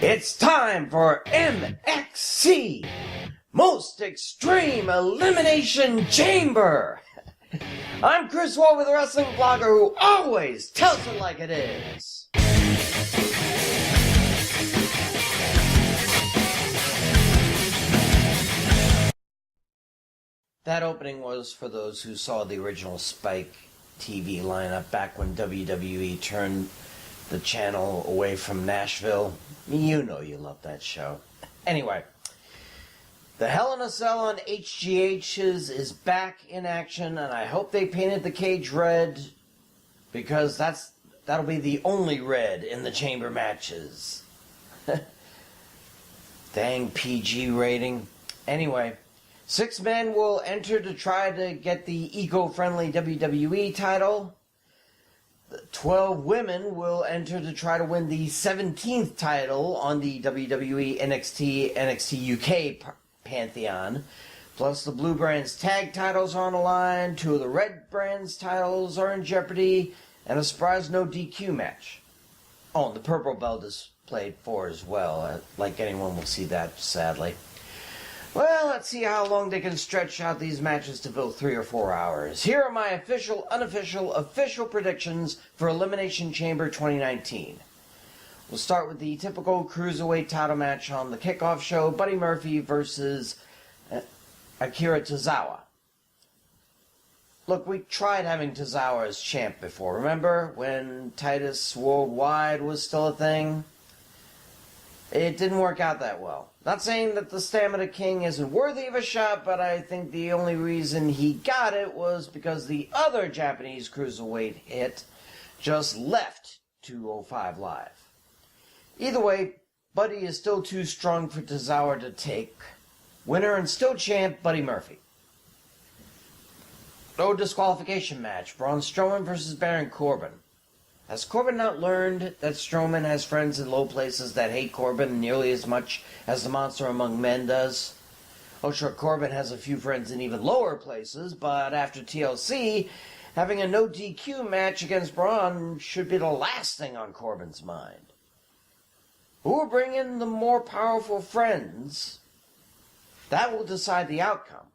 It's time for MXC, Most Extreme Elimination Chamber. I'm Chris Wolvie, the wrestling blogger who always tells it like it is. That opening was for those who saw the original Spike TV lineup back when WWE turned the channel away from Nashville. You know you love that show. Anyway, the Hell in a Cell on HGH's is back in action, and I hope they painted the cage red, because that'll be the only red in the chamber matches. Dang PG rating. Anyway, 6 men will enter to try to get the eco-friendly WWE title. 12 women will enter to try to win the 17th title on the WWE NXT UK Pantheon. Plus the Blue Brand's tag titles are on the line, 2 of the Red Brand's titles are in jeopardy, and a surprise no DQ match. Oh, and the Purple Belt is played for as well. Like anyone will see that, sadly. Well, let's see how long they can stretch out these matches to fill 3 or 4 hours. Here are my official, unofficial, official predictions for Elimination Chamber 2019. We'll start with the typical Cruiserweight title match on the kickoff show, Buddy Murphy versus Akira Tozawa. Look, we tried having Tozawa as champ before. Remember when Titus Worldwide was still a thing? It didn't work out that well. Not saying that the Stamina King isn't worthy of a shot, but I think the only reason he got it was because the other Japanese cruiserweight hit just left 205 Live. Either way, Buddy is still too strong for Tozawa to take. Winner and still champ, Buddy Murphy. No disqualification match, Braun Strowman versus Baron Corbin. Has Corbin not learned that Strowman has friends in low places that hate Corbin nearly as much as the Monster Among Men does? Oh, sure, Corbin has a few friends in even lower places, but after TLC, having a no DQ match against Braun should be the last thing on Corbin's mind. Who will bring in the more powerful friends? That will decide the outcome.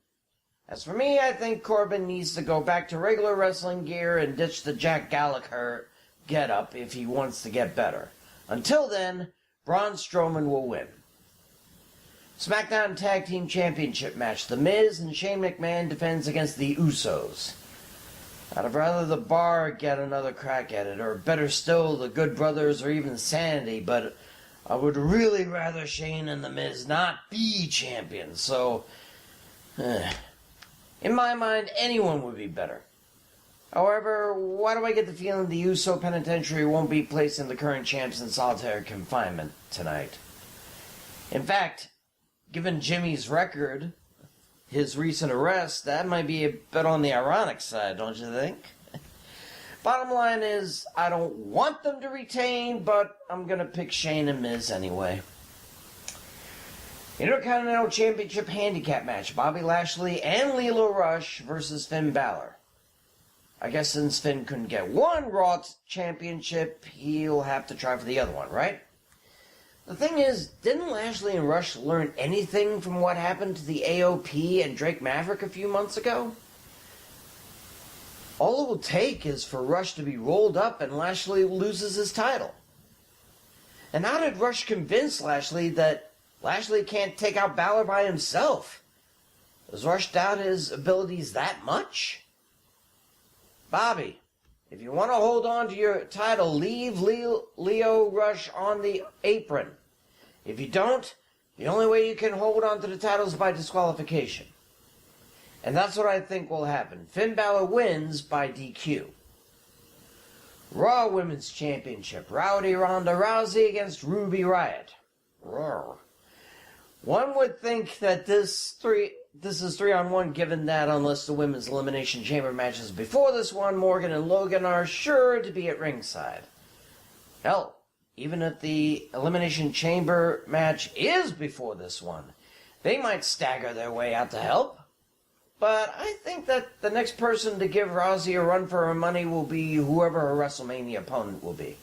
As for me, I think Corbin needs to go back to regular wrestling gear and ditch the Jack Gallagher get up if he wants to get better. Until then, Braun Strowman will win. SmackDown Tag Team Championship match. The Miz and Shane McMahon defends against the Usos. I'd have rather the Bar get another crack at it, or better still, the Good Brothers or even Sanity, but I would really rather Shane and the Miz not be champions, so in my mind, anyone would be better. However, why do I get the feeling the Uso Penitentiary won't be placing the current champs in solitary confinement tonight? In fact, given Jimmy's record, his recent arrest, that might be a bit on the ironic side, don't you think? Bottom line is, I don't want them to retain, but I'm going to pick Shane and Miz anyway. Intercontinental Championship Handicap match, Bobby Lashley and Lilo Rush versus Finn Balor. I guess since Finn couldn't get one Raw championship, he'll have to try for the other one, right? The thing is, didn't Lashley and Rush learn anything from what happened to the AOP and Drake Maverick a few months ago? All it will take is for Rush to be rolled up and Lashley loses his title. And how did Rush convince Lashley that Lashley can't take out Balor by himself? Does Rush doubt his abilities that much? Bobby, if you want to hold on to your title, leave Lio Rush on the apron. If you don't, the only way you can hold on to the title is by disqualification. And that's what I think will happen. Finn Balor wins by DQ. Raw Women's Championship, Rowdy Ronda Rousey against Ruby Riott. Roar. One would think that this is 3-on-1, given that unless the Women's Elimination Chamber matches before this one, Morgan and Logan are sure to be at ringside. Hell, even if the Elimination Chamber match is before this one, they might stagger their way out to help. But I think that the next person to give Rousey a run for her money will be whoever her WrestleMania opponent will be.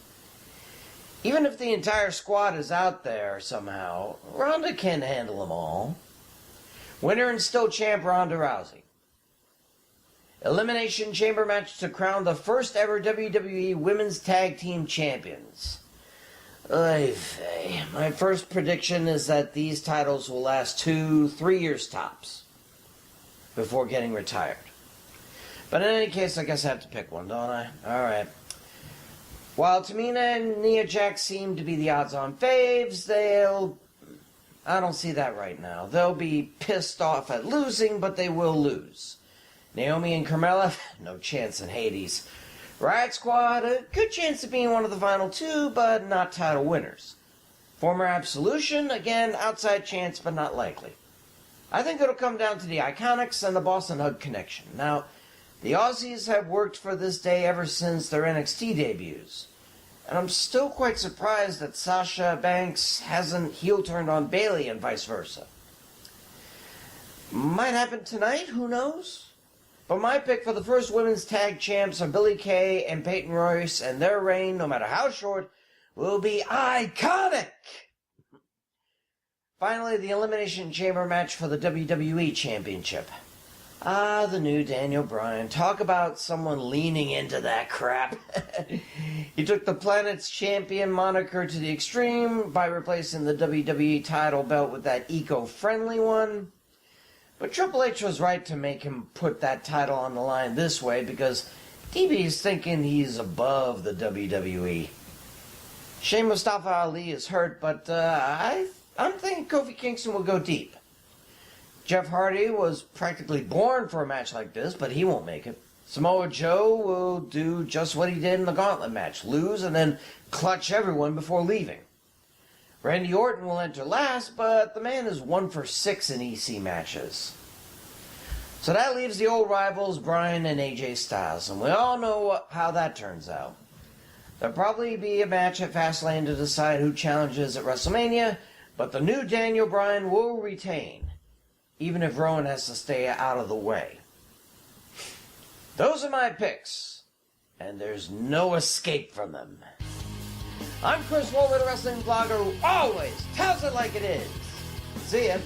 Even if the entire squad is out there somehow, Ronda can handle them all. Winner and still champ Ronda Rousey. Elimination Chamber match to crown the first ever WWE Women's Tag Team Champions. Oy vey. My first prediction is that these titles will last 2-3 years tops before getting retired. But in any case, I guess I have to pick one, don't I? Alright. While Tamina and Nia Jax seem to be the odds-on faves, I don't see that right now. They'll be pissed off at losing, but they will lose. Naomi and Carmella, no chance in Hades. Riot Squad, a good chance of being one of the final two, but not title winners. Former Absolution, again, outside chance, but not likely. I think it'll come down to the Iconics and the Boston Hug connection. Now, the Aussies have worked for this day ever since their NXT debuts. And I'm still quite surprised that Sasha Banks hasn't heel-turned on Bayley and vice versa. Might happen tonight, who knows? But my pick for the first women's tag champs are Billie Kay and Peyton Royce, and their reign, no matter how short, will be iconic! Finally, the Elimination Chamber match for the WWE Championship. Ah, the new Daniel Bryan. Talk about someone leaning into that crap. He took the planet's champion moniker to the extreme by replacing the WWE title belt with that eco-friendly one. But Triple H was right to make him put that title on the line this way because DB's thinking he's above the WWE. Shame Mustafa Ali is hurt, but I'm thinking Kofi Kingston will go deep. Jeff Hardy was practically born for a match like this, but he won't make it. Samoa Joe will do just what he did in the Gauntlet match, lose and then clutch everyone before leaving. Randy Orton will enter last, but the man is 1 for 6 in EC matches. So that leaves the old rivals, Bryan and AJ Styles, and we all know how that turns out. There'll probably be a match at Fastlane to decide who challenges at WrestleMania, but the new Daniel Bryan will retain, even if Rowan has to stay out of the way. Those are my picks, and there's no escape from them. I'm Chris Wolvie, the wrestling blogger who always tells it like it is. See ya.